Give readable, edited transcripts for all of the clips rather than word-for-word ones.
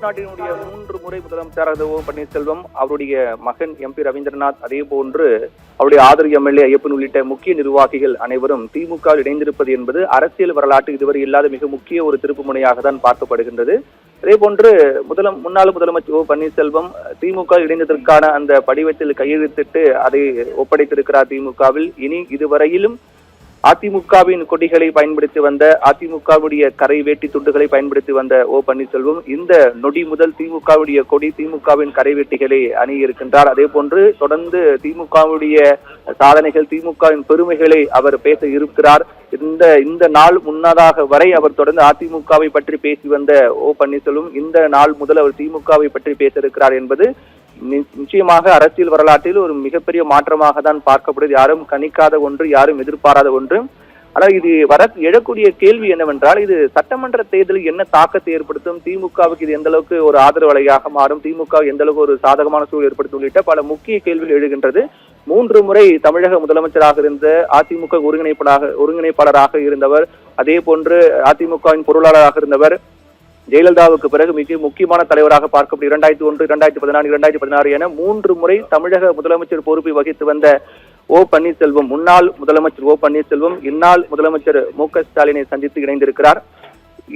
தமிழ்நாட்டினுடைய 3 முறை முதலமைச்சராக ஓ பன்னீர்செல்வம், அவருடைய மகன் எம்பி ரவீந்திரநாத், அதே போன்று அவருடைய ஆதரவு எம்எல்ஏ ஐயப்பன் உள்ளிட்ட முக்கிய நிர்வாகிகள் அனைவரும் திமுக இணைந்திருப்பது என்பது அரசியல் வரலாற்று இதுவரை இல்லாத மிக முக்கிய ஒரு திருப்பு முனையாக தான் பார்க்கப்படுகின்றது. அதே போன்று முன்னாள் முதலமைச்சர் ஓ பன்னீர்செல்வம் திமுக இணைந்ததற்கான அந்த படிவத்தில் கையெழுத்திட்டு அதை ஒப்படைத்திருக்கிறார் திமுகவில். இனி இதுவரையிலும் அதிமுகவின் கொடிகளை பயன்படுத்தி வந்த, அதிமுகவுடைய கரை வேட்டி துண்டுகளை பயன்படுத்தி வந்த ஓ பன்னீர்செல்வம் இந்த நொடி முதல் திமுகவுடைய கொடி, திமுகவின் கரை வேட்டிகளை அணியிருக்கின்றார். அதே போன்று தொடர்ந்து திமுகவுடைய சாதனைகள், திமுகவின் பெருமைகளை அவர் பேச இருக்கிறார். இந்த நாள் முன்னதாக வரை அவர் தொடர்ந்து அதிமுகவை பற்றி பேசி வந்த ஓ பன்னீர்செல்வம் இந்த நாள் முதல் அவர் திமுகவை பற்றி பேச இருக்கிறார் என்பது நிச்சயமாக அரசியல் வரலாற்றில் ஒரு மிகப்பெரிய மாற்றமாக தான் பார்க்கப்படுது. யாரும் கணிக்காத ஒன்று, யாரும் எதிர்பாராத ஒன்று. ஆனால் இது எழக்கூடிய கேள்வி என்னவென்றால், இது சட்டமன்ற தேர்தலில் என்ன தாக்கத்தை ஏற்படுத்தும், திமுகவுக்கு இது எந்த அளவுக்கு ஒரு ஆதரவு அலையாக மாறும், திமுக எந்த அளவுக்கு ஒரு சாதகமான சூழல் ஏற்படுத்தும் உள்ளிட்ட பல முக்கிய கேள்விகள் எழுகின்றது. 3 முறை தமிழக முதலமைச்சராக இருந்த, அதிமுக ஒருங்கிணைப்பாளராக இருந்தவர், அதே போன்று அதிமுகவின் பொருளாளராக இருந்தவர், ஜெயலலிதாவுக்கு பிறகு மிக முக்கியமான தலைவராக பார்க்கப்படும் 2001, 2014, 2016 என 3 முறை தமிழக முதலமைச்சர் பொறுப்பை வகித்து வந்த ஓ பன்னீர்செல்வம், முன்னாள் முதலமைச்சர் ஓ பன்னீர்செல்வம் இந்நாள் முதலமைச்சர் மு.க. ஸ்டாலினை சந்தித்து இணைந்திருக்கிறார்.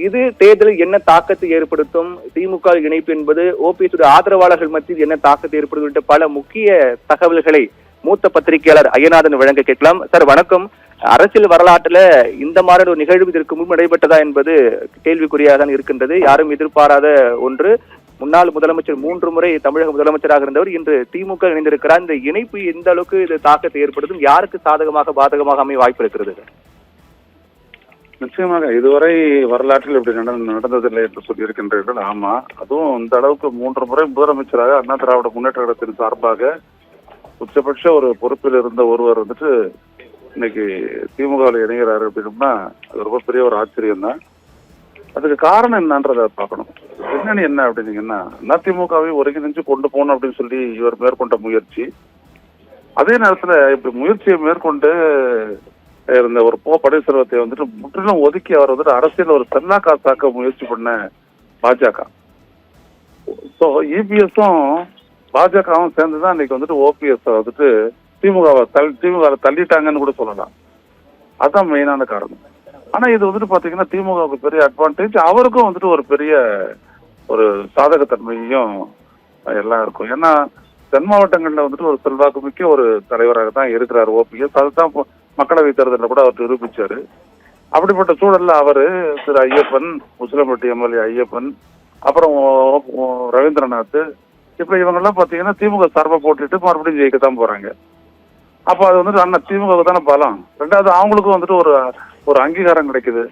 இது தேர்தலில் என்ன தாக்கத்தை ஏற்படுத்தும், திமுக இணைப்பு என்பது ஓபிஎஸ் ஆதரவாளர்கள் மத்தியில் என்ன தாக்கத்தை ஏற்படுத்தும் பல முக்கிய தகவல்களை மூத்த பத்திரிகையாளர் ஐயநாதன் வழங்க கேட்கலாம். சார் வணக்கம். அரசியல் வரலாற்றுல இந்த மாதிரி ஒரு நிகழ்வு இதற்கு முன் நடைபெற்றதா என்பது கேள்விக்குறியாக தான் இருக்கின்றது. யாரும் எதிர்பாராத ஒன்று. முன்னாள் முதலமைச்சர் 3 முறை தமிழக முதலமைச்சராக இருந்தவர் இன்று திமுக இணைந்திருக்கிறார். இந்த இணைப்பு எந்த அளவுக்கு இது தாக்கத்தை ஏற்படுத்தும், யாருக்கு சாதகமாக பாதகமாக அமைய வாய்ப்பு இருக்கிறது? நிச்சயமாக இதுவரை வரலாற்றில் இப்படி நடந்ததில்லை என்று சொல்லியிருக்கின்றீர்கள். ஆமா, அதுவும் இந்த அளவுக்கு 3 முறை முதலமைச்சராக அண்ணா திராவிட முன்னேற்ற கழகத்தின் சார்பாக உச்சபட்ச ஒரு பொறுப்பில் இருந்த ஒருவர் வந்துட்டு இன்னைக்கு திமுகவில் இணைகிறாரு அப்படின்னா அது ரொம்ப பெரிய ஒரு ஆச்சரியம் தான். அதுக்கு காரணம் என்னன்றதை பார்க்கணும். பின்னணி என்ன அப்படின்னீங்கன்னா, அதிமுகவை ஒருங்கிணைஞ்சு கொண்டு போகணும் அப்படின்னு சொல்லி இவர் மேற்கொண்ட முயற்சி, அதே நேரத்துல இப்படி முயற்சியை மேற்கொண்டு இருந்த ஒரு ஓ பன்னீர்செல்வத்தை வந்துட்டு முற்றிலும் ஒதுக்கி அவர் வந்துட்டு அரசியல் ஒரு செல்லா காசாக்க முயற்சி பண்ண பாஜக. ஸோ இபிஎஸும் பாஜகவும் சேர்ந்துதான் இன்னைக்கு வந்துட்டு ஓபிஎஸ் வந்துட்டு திமுகவை தள்ளிட்டாங்கன்னு கூட சொல்லலாம். அதுதான் மெயினான காரணம். ஆனா இது வந்துட்டு பாத்தீங்கன்னா திமுகவுக்கு பெரிய அட்வான்டேஜ், அவருக்கும் வந்துட்டு ஒரு பெரிய ஒரு சாதகத்தன்மையும் எல்லாம் இருக்கும். ஏன்னா தென் மாவட்டங்கள்ல வந்துட்டு ஒரு செல்வாக்கு மிக்க ஒரு தலைவராக தான் இருக்கிறார் ஓபிஎஸ். அதுதான் மக்களவை தேர்தலில் கூட அவர் நிரூபிச்சாரு. அப்படிப்பட்ட சூழல்ல அவரு திரு ஐயப்பன், முஸ்லிம்பட்டி எம்எல்ஏ ஐயப்பன், அப்புறம் ரவீந்திரநாத், இப்ப இவங்கெல்லாம் பாத்தீங்கன்னா திமுக சார்பா போட்டுட்டு மறுபடியும் ஜெயிக்கத்தான் போறாங்க. அப்ப அது வந்துட்டு அண்ணா திமுகவுக்கு தானே பலம். ரெண்டாவது அவங்களுக்கும் வந்துட்டு ஒரு அங்கீகாரம் கிடைக்குது.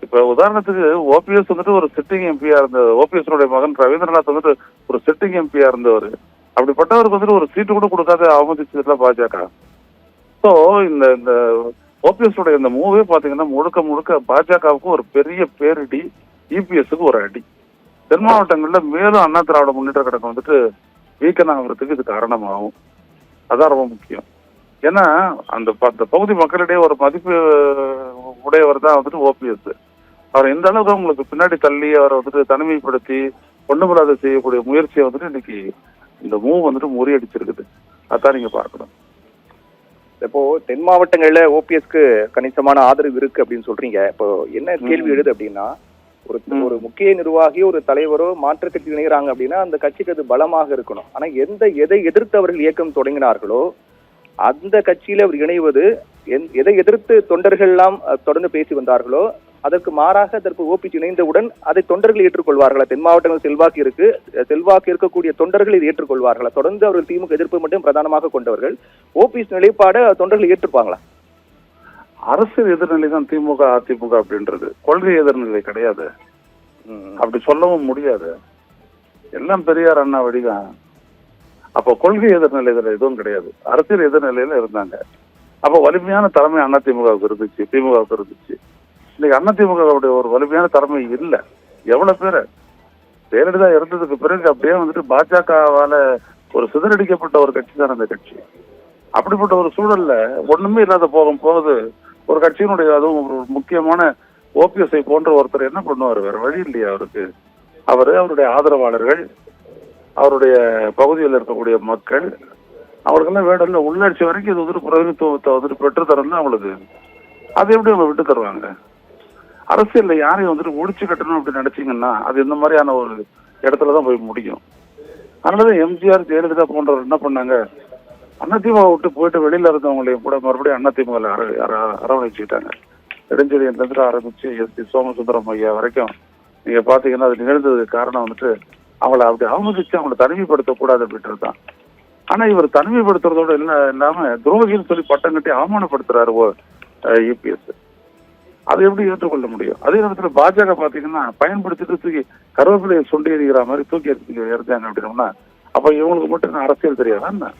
இப்ப உதாரணத்துக்கு ஓபிஎஸ் வந்துட்டு ஒரு சிட்டிங் எம்பியா இருந்த, ஓபிஎஸ் மகன் ரவீந்திரநாத் வந்துட்டு ஒரு சிட்டிங் எம்பியா இருந்தவர். அப்படிப்பட்டவருக்கு வந்துட்டு ஒரு சீட்டு கூட கொடுக்காத அவமதிச்சதுல பாஜக. ஸோ இந்த ஓபிஎஸ் இந்த மூவே பாத்தீங்கன்னா முழுக்க பாஜகவுக்கு ஒரு பெரிய பேரிடி, இபிஎஸ்க்கு ஒரு அடி. தென் மாவட்டங்கள்ல மேலும் அண்ணா திராவிட முன்னேற்ற கழகம் வந்துட்டு வீக்கன் ஆகிறதுக்கு இது காரணமாகும். அதான் ரொம்ப முக்கியம். ஏன்னா அந்த பகுதி மக்களிடையே ஒரு மதிப்பு உடையவர் தான் வந்துட்டு ஓபிஎஸ். அவர் எந்த அளவுக்கு உங்களுக்கு பின்னாடி தள்ளி அவரை வந்துட்டு தனிமைப்படுத்தி ஒண்ணுமில்லாத செய்யக்கூடிய முயற்சியை வந்துட்டு இன்னைக்கு இந்த மூவ் வந்துட்டு முறியடிச்சிருக்குது. அதான் நீங்க பார்க்கணும். இப்போ தென் மாவட்டங்கள்ல ஓபிஎஸ்க்கு கணிசமான ஆதரவு இருக்கு அப்படின்னு சொல்றீங்க. இப்போ என்ன கேள்வி எழுது அப்படின்னா, ஒரு முக்கிய நிர்வாகி, ஒரு தலைவரோ மாற்று கட்சி இணைகிறாங்க அப்படின்னா அந்த கட்சிக்கு அது பலமாக இருக்கணும். ஆனா எதை எதிர்த்து அவர்கள் இயக்கம் தொடங்கினார்களோ அந்த கட்சியில அவர் இணைவது, எதை எதிர்த்து தொண்டர்கள் எல்லாம் தொடர்ந்து பேசி வந்தார்களோ அதற்கு மாறாக அதற்கு ஓபிஎஸ் இணைந்தவுடன் அதை தொண்டர்கள் ஏற்றுக்கொள்வார்களா? தென் மாவட்டங்கள் செல்வாக்கு இருக்கக்கூடிய தொண்டர்கள் இதை ஏற்றுக்கொள்வார்களா? தொடர்ந்து அவர்கள் திமுக எதிர்ப்பு மட்டும் பிரதானமாக கொண்டவர்கள், ஓபிஎஸ் நிலைப்பாடு தொண்டர்கள் ஏற்றுப்பாங்களா? அரசியல் எதிர்நிலை தான் திமுக அதிமுக அப்படின்றது, கொள்கை எதிர்நிலை கிடையாது. அப்படி சொல்லவும் முடியாது. எல்லாம் பெரியார் அண்ணா வழிதான். அப்போ கொள்கை எதிர்நிலைகள் எதுவும் கிடையாது, அரசியல் எதிர்நிலையில இருந்தாங்க. அப்போ வலிமையான தலைமை அதிமுகவுக்கு இருந்துச்சு, திமுகவுக்கு இருந்துச்சு. இன்னைக்கு அதிமுகவுடைய ஒரு வலிமையான தலைமை இல்லை. எவ்வளவு பேரு ஜெயலலிதா இறந்ததுக்கு பிறகு அப்படியே வந்துட்டு பாஜகவால ஒரு சிதறடிக்கப்பட்ட ஒரு கட்சி தான் அந்த கட்சி. அப்படிப்பட்ட ஒரு சூழல்ல ஒண்ணுமே இல்லாத போகும்போது ஒரு கட்சியினுடைய, அதுவும் ஒரு முக்கியமான ஓபிஎஸ்ஐ போன்ற ஒருத்தர் என்ன பண்ணுவாரு? வேற வழி இல்லையா அவருக்கு? அவருடைய ஆதரவாளர்கள், அவருடைய பகுதியில் இருக்கக்கூடிய மக்கள், அவர்களுக்கெல்லாம் வேடல்ல உள்ளாட்சி வரைக்கும் இது வந்து பிரதிநிதித்துவத்தை வந்து பெற்று தரணும் அவங்களுக்கு. அது எப்படி அவங்க விட்டு தருவாங்க? அரசியல்ல யாரையும் வந்துட்டு ஒழிச்சு கட்டணும் அப்படின்னு நினைச்சீங்கன்னா அது இந்த மாதிரியான ஒரு இடத்துலதான் போய் முடியும். அதனாலதான் எம்ஜிஆர், ஜெயலலிதா போன்றவர் என்ன பண்ணாங்க, அதிமுக விட்டு போயிட்டு வெளியில இருந்தவங்களையும் கூட மறுபடியும் அதிமுக அரவணைச்சுக்கிட்டாங்க. இடைஞ்செழியன்ல ஆரம்பிச்சு எஸ்.பி. சோமசுந்தரம் ஐயா வரைக்கும் நீங்க பாத்தீங்கன்னா அது நிகழ்ந்ததுக்கு காரணம் வந்துட்டு அவங்கள அப்படி அவமதிச்சு அவங்களை தனிமைப்படுத்தக்கூடாது அப்படின்றது தான். ஆனா இவர் தனிமைப்படுத்துறதோட இல்லாம துரோகின்னு சொல்லி பட்டம் கட்டி அவமானப்படுத்துறாரு யூபிஎஸ். அதை எப்படி ஏற்றுக்கொள்ள முடியும்? அதே நேரத்துல பாஜக பாத்தீங்கன்னா பயன்படுத்திட்டு தூக்கி கருவேப்பிலையை சொண்டி எறிகிற மாதிரி தூக்கி எறிஞ்சாங்க அப்படின்னோம்னா அப்ப இவங்களுக்கு மட்டும் அரசியல் தெரியாதா என்ன?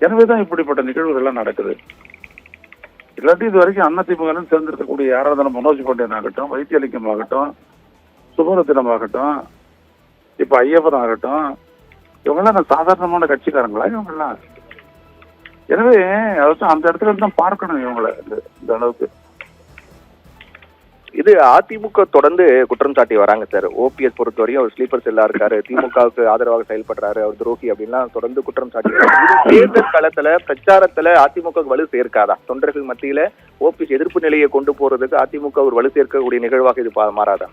எனவேதான் இப்படிப்பட்ட நிகழ்வுகள் எல்லாம் நடக்குது. இல்லாட்டி இது வரைக்கும் அதிமுக சேர்ந்திருக்கக்கூடிய யாராவது மனோஜ் பாண்டியன் ஆகட்டும், வைத்தியலிங்கம் ஆகட்டும், சுபரத்தினம் ஆகட்டும், இப்ப ஐயப்பன் ஆகட்டும், இவங்கெல்லாம் சாதாரணமான கட்சிக்காரங்களா இவங்கெல்லாம்? எனவே அதான் அந்த இடத்துல தான் பார்க்கணும் இவங்களை இந்த அளவுக்கு. இது அதிமுக தொடர்ந்து குற்றம் சாட்டி வராங்க சார். ஓபிஎஸ் பொறுத்தவரையும் அவர் ஸ்லீப்பர் செல்லா இருக்காரு, திமுகவுக்கு ஆதரவாக செயல்படுறாரு, அவர் துரோகி அப்படின்லாம் தொடர்ந்து குற்றம் சாட்டி வராங்க. தேர்தல் களத்துல பிரச்சாரத்துல அதிமுக வலு சேர்க்காதா? தொண்டர்கள் மத்தியில ஓபிஎஸ் எதிர்ப்பு நிலையை கொண்டு போறதுக்கு அதிமுக ஒரு வலு சேர்க்கக்கூடிய நிகழ்வாக இது மாறாதா?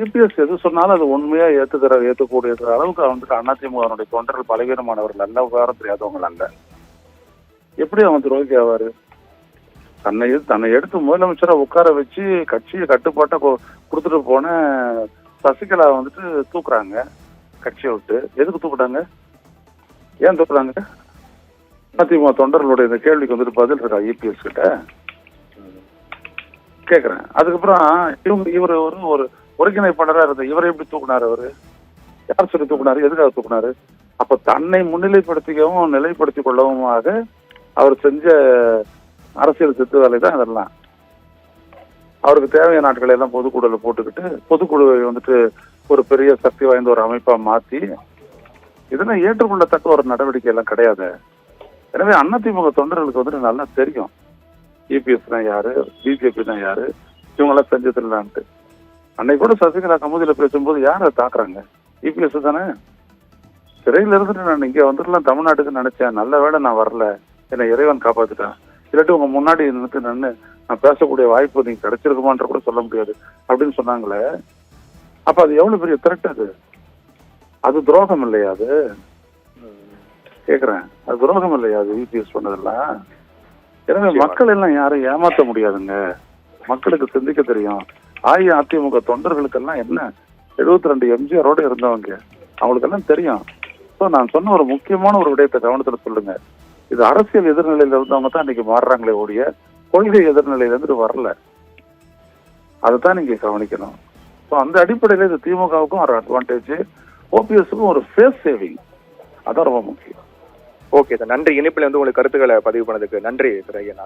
யூபிஎஸ் எது சொன்னாலும் அது உண்மையா ஏற்றுக்கூடிய அளவுக்கு வந்துட்டு அதிமுக தொண்டர்கள் பலவீனமானவர்கள் அல்ல, விவகாரம் தெரியாதவங்க அல்ல. எப்படி அவன் துரோகி ஆவாரு? தன்னை எடுத்து முதலமைச்சரை உட்கார வச்சு கட்சியை கட்டுப்பாட்டை கொடுத்துட்டு போன சசிகலா வந்துட்டு தூக்குறாங்க கட்சியை விட்டு. எதுக்கு தூக்குறாங்க? ஏன் தூக்குறாங்க? அதிமுக தொண்டர்களுடைய இந்த கேள்விக்கு வந்துட்டு பதில் இருக்கா யூபிஎஸ் கிட்ட கேக்குறேன். அதுக்கப்புறம் இவர் ஒரு ஒருங்கிணைப்பாளரா இருந்த இவரை எப்படி தூக்குனாரு? அவரு யார் சொல்லி தூக்குனாரு? எதுக்காக தூக்குனாரு? அப்ப தன்னை முன்னிலைப்படுத்திக்கவும் நிலைப்படுத்திக் கொள்ளவுமாக அவர் செஞ்ச அரசியல் சித்து வேலை தான் இதெல்லாம். அவருக்கு தேவையான நாட்களை எல்லாம் பொதுக்குழுல போட்டுக்கிட்டு பொதுக்குழுவை வந்துட்டு ஒரு பெரிய சக்தி வாய்ந்த ஒரு அமைப்பா மாத்தி இதெல்லாம் ஏற்றுக்கொள்ளத்தக்க ஒரு நடவடிக்கை எல்லாம் கிடையாது. எனவே அதிமுக தொண்டர்களுக்கு வந்துட்டு நல்லா தெரியும் யூபிஎஸ் தான் யாரு, பிஜேபி தான் யாரு, இவங்கெல்லாம் செஞ்சதில்லான்ட்டு. அன்னைக்கு கூட சசிகலா கமுதியில பேசும்போது யாரை தாக்குறாங்க? யூபிஎஸ் தானே. சிறையில இருந்துட்டு நான் இங்க வந்துடலாம் தமிழ்நாட்டுக்கு நினைச்சேன், நல்ல வேளை நான் வரல, என்னை இறைவன் காப்பாத்துட்டேன், இல்லாட்டி உங்க முன்னாடி இருந்து நான் பேசக்கூடிய வாய்ப்பு நீங்க கிடைச்சிருக்குமான்ற கூட சொல்ல முடியாது அப்படின்னு சொன்னாங்களே. அப்ப அது எவ்வளவு பெரிய த்ரெட்? அது துரோகம் இல்லையா? அது கேக்குறேன், அது துரோகம் இல்லையா அது யூபிஎஸ் சொன்னதெல்லாம்? எனவே மக்கள் எல்லாம் யாரும் ஏமாத்த முடியாதுங்க. மக்களுக்கு சிந்திக்க தெரியும். அதிமுக தொண்டர்களுக்கெல்லாம் என்ன 72 எம்ஜிஆரோட இருந்தவங்க, அவங்களுக்கெல்லாம் தெரியும். ஸோ நான் சொன்ன ஒரு முக்கியமான ஒரு விடயத்தை கவனத்துல சொல்லுங்க. இது அரசியல் எதிர்நிலையில இருந்தவங்க தான் இன்னைக்கு மாறுறாங்களே ஒழிய கொள்கை எதிர்நிலையில இருந்து வரல. அதுதான் நீங்க கவனிக்கணும். ஸோ அந்த அடிப்படையில இது திமுகவுக்கும் ஒரு அட்வான்டேஜ், ஓபிஎஸ்க்கும் ஒரு ஃபேஸ் சேவிங். அதான் ரொம்ப முக்கியம். ஓகே சார், நன்றி. இணைப்பில் வந்து உங்களுக்கு கருத்துக்களை பதிவு பண்ணதுக்கு நன்றி திரு ஐயநாதன்.